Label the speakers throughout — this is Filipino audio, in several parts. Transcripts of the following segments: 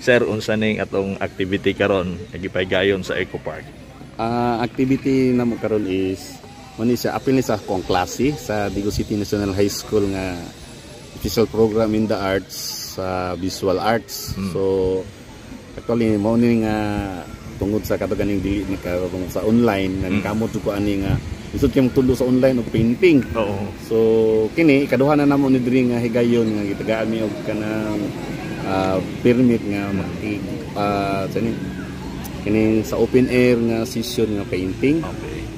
Speaker 1: Sir, unsa ning atong activity karon nagipahigayon sa Eco Park?
Speaker 2: Activity na mo karon is mani siya apil ni sa akong klase sa Digo City National High School nga official program in the arts sa visual arts. So actually mo ni nga tungod sa katuganing dili ni karon sa online nagkamot ko ani nga isod kay magtulo sa online og painting.
Speaker 1: Oo.
Speaker 2: So kini ikaduha na namo ni diri nga higayon nga gitagaan mi og kanang permit nga makig kini sa open air nga session nga painting.
Speaker 1: Okay.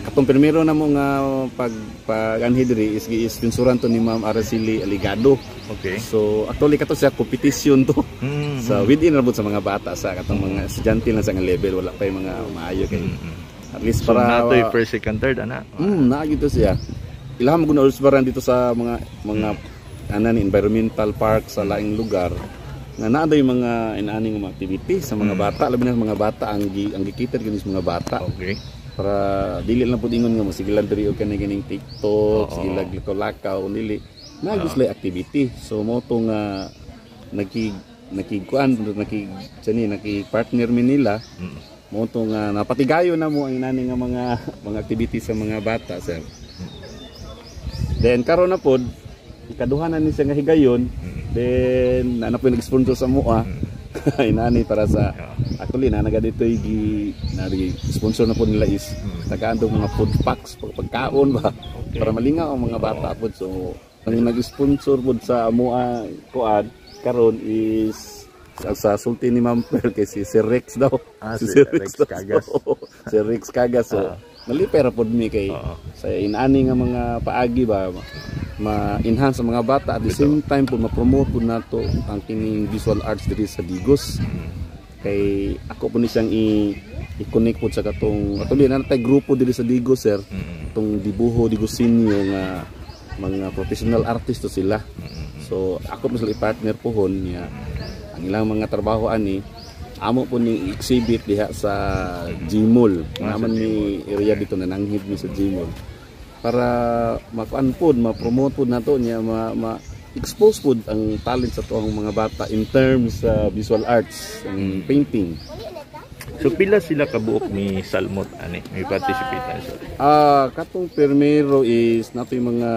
Speaker 2: Katong primero na mo nga pag-anhi diri is spinsuran to ni Ma'am Araceli Aligado.
Speaker 1: Okay.
Speaker 2: So actually kato siya competition to. So within rabot sa mga bata sa katong mga estudyante lang sa nga level wala pa yung mga maayo kay at least
Speaker 1: So,
Speaker 2: para
Speaker 1: natoy first, second, third ana.
Speaker 2: na gito siya. Ilham guna usbaran dito sa mga environmental park sa laing lugar. Nga naa yung mga inaning mga activity sa mga bata, labi na mga bata ang gikita gini sa mga bata.
Speaker 1: Okay.
Speaker 2: Para dili lang pud ingon nga mo sigilan diri og kani TikTok, sigilag lakaw dili. Naguslay activity. So mo to nga nakig-partner mi nila. Mo to nga napatigayo na mo ang inani nga mga activity sa mga bata sir. Then karon na pod ikaduha na ni siya nga higayon. Then na po nag-sponsor sa mua. Inani para sa actually na nagadito sponsor na po nila is nagaandong mga food packs pagkaon ba para malingaw ang mga bata po. So ang nag-sponsor po sa mua kuan karon is sa sulti ni Ma'am Per kay si Sir Rex daw.
Speaker 1: Si Sir Rex Cagas.
Speaker 2: Si Rex Cagas. So nalipera pod mi kay sa inani nga mga paagi ba ma-enhance sa mga bata at the same time po ma-promote po nato ang kining visual arts diri sa Digos. Kay ako po ni siyang i-connect po sa katong atuloy na natay grupo diri sa Digos sir. Tong dibuho Digosinyo nga mga professional artist to sila. So ako po sila i-partner po hon niya ang ilang mga trabaho ani amo po ni exhibit diha sa Gmall. Naman ni area dito na nanghid mi sa Gmall. Para makuan pod, ma-promote pod nato niya ma-expose pod ang talent sa tuang mga bata in terms sa visual arts and painting.
Speaker 1: So pila sila kabuok ni Salmot ani may participate sir?
Speaker 2: Katong primero is nato yung mga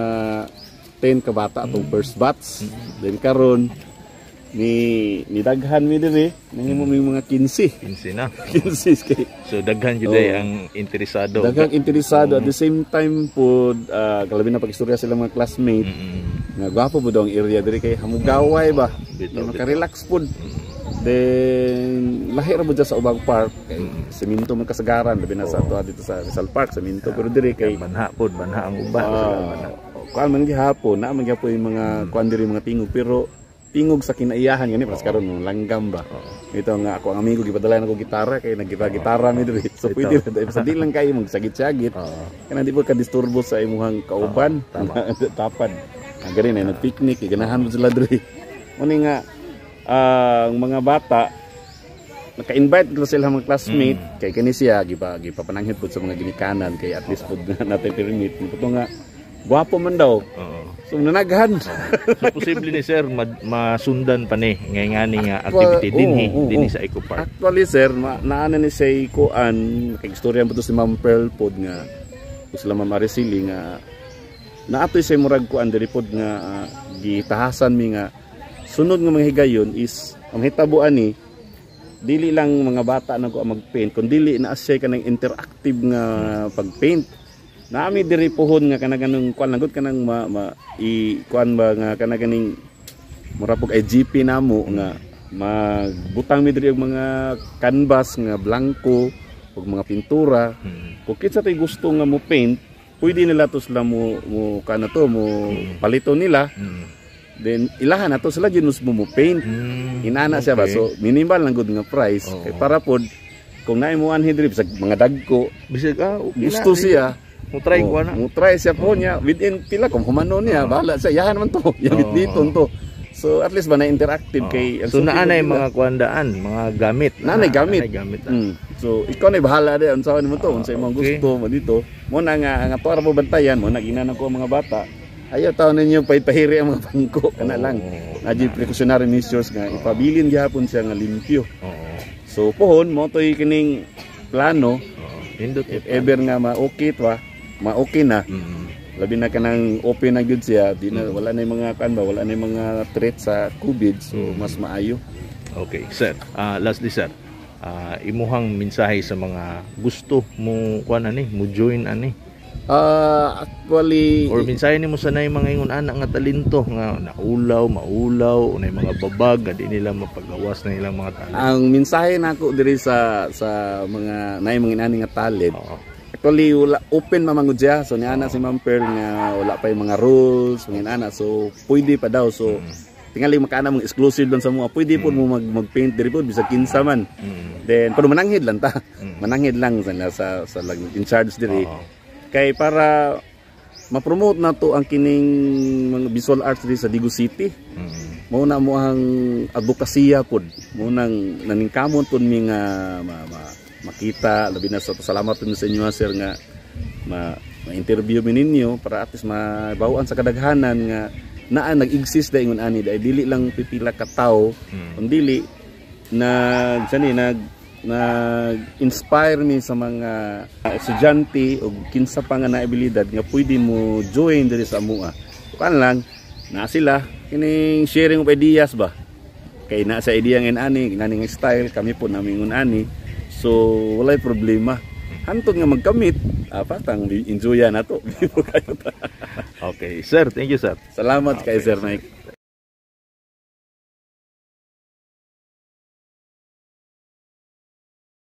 Speaker 2: 10 ka bata atong first batch. Then karon ni daghan mi diri nahimo mi mga 15
Speaker 1: na.
Speaker 2: 15 kay
Speaker 1: so daghan jud ang interesado.
Speaker 2: Daghang interesado at the same time po kalabi na pagistorya sila mga classmate. Nga gwapo po daw ang area diri kay hamugaway ba. Maka-relax po. Then lahi ra mo sa ubang park kay semento man kasagaran labi na sa ato dito sa Rizal Park semento pero diri kay
Speaker 1: banha ang uban
Speaker 2: kuan man gihapon na man gyapon yung mga kuan diri mga tingog pero tingog sa kinaiyahan gani para karon langgam ba. Ito nga ako ang amigo gipadala na ko gitara kay nagita-gitara mi diri. So pwede sa di lang kay magsagit-sagit. Kana di po ka disturbo sa imuhang kauban. Tapad. Ang gani na nag-picnic ganahan mo sila diri. Muni nga ang mga bata naka-invite ko sila mga classmate kay kani siya gipapananghid pud sa mga ginikanan kay at least pud natin permit. Puto nga gwapo man daw. So nanaghan.
Speaker 1: So posible ni sir masundan pa ni ngayngani nga activity dinhi sa Eco Park.
Speaker 2: Actually sir naana ni say kuan kay istorya mo to si Ma'am Pearl pod nga sila Ma'am Araceli nga naatoy say murag kuan diri pod nga gitahasan mi nga sunod nga mga higayon is ang hitabuan ni dili lang mga bata na ko magpaint kundi na siya kanang interactive nga pagpaint. Nami diri pohon nga kanang kuan langgot kanang kuan ba nga kanang murapog IGP namo nga magbutang mi diri og mga canvas nga blanco ug mga pintura. Kung kitsa tay gusto nga mo paint, pwede nila to sila mo palito nila. Then ilahan nato sila ginus mo paint. Inana siya ba so minimal lang gud nga price kay para pod kung naay mo anhi diri sa mga dagko bisag gusto siya
Speaker 1: mo try ko na.
Speaker 2: Mo try siya po niya within pila kung humano niya bahala sa yahan man to. Yamit dito to. So at least ba na interactive kay
Speaker 1: so naanay mga kuandaan, mga gamit.
Speaker 2: Naanay gamit. So ikaw na bahala di unsaon mo to, unsay mo gusto mo dito. Mo na nga para mo bantayan mo naginan ko mga bata. Ayaw taon ninyo pahiri ang mga bangko kana lang. Nadyo precautionary measures nga ipabilin gyapon siya nga limpyo.
Speaker 1: Oo.
Speaker 2: So pohon mo to'y kining plano
Speaker 1: Indot
Speaker 2: if ever nga ma-okay na. Labi na kanang open na gyud siya, di na wala na yung mga wala na yung mga threat sa COVID, so mas maayo.
Speaker 1: Okay, sir. Lastly, sir. Imuhang mensahe sa mga gusto mo kuan ani, mo join ani.
Speaker 2: Actually,
Speaker 1: Or mensahe nimo sanay mga ingon anak nga talento nga naulaw, maulaw, unay mga babag nga di nila mapagawas na ilang mga talent.
Speaker 2: ang mensahe nako diri sa mga nay mga inani nga talent.
Speaker 1: Oo.
Speaker 2: Actually, wala, open mamangod siya. So, niya si Ma'am Pearl nga wala pa yung mga rules, mga ana. So, pwede pa daw. So, tingali makaana mong exclusive lang sa mga. Pwede po mo mag-paint diri po, bisa kinsa man. Then, pero mananghid lang ta. Mananghid lang sa in charge diri. Kay para ma-promote na to ang kining mga visual arts diri sa Digo City. Muna mo ang advokasya pod. Munang naningkamon pod mi nga makita, labi na sa salamat din sa inyo sir nga ma-interview mi ninyo para at least mabawaan sa kadaghanan nga naa nag-exist da ingon ani dahil dili lang pipila ka tawo kundi nag-inspire mi sa mga estudyante o kinsa pa nga na abilidad nga pwede mo join diri sa amua. Kan lang na sila kining sharing of ideas ba kay na sa idea ng ani naning style kami po namin ngun ani. So, walay problema. Hantod nga magkamit, patang enjoy na to.
Speaker 1: Okay, sir. Thank you, sir.
Speaker 2: Salamat kay Sir Mike.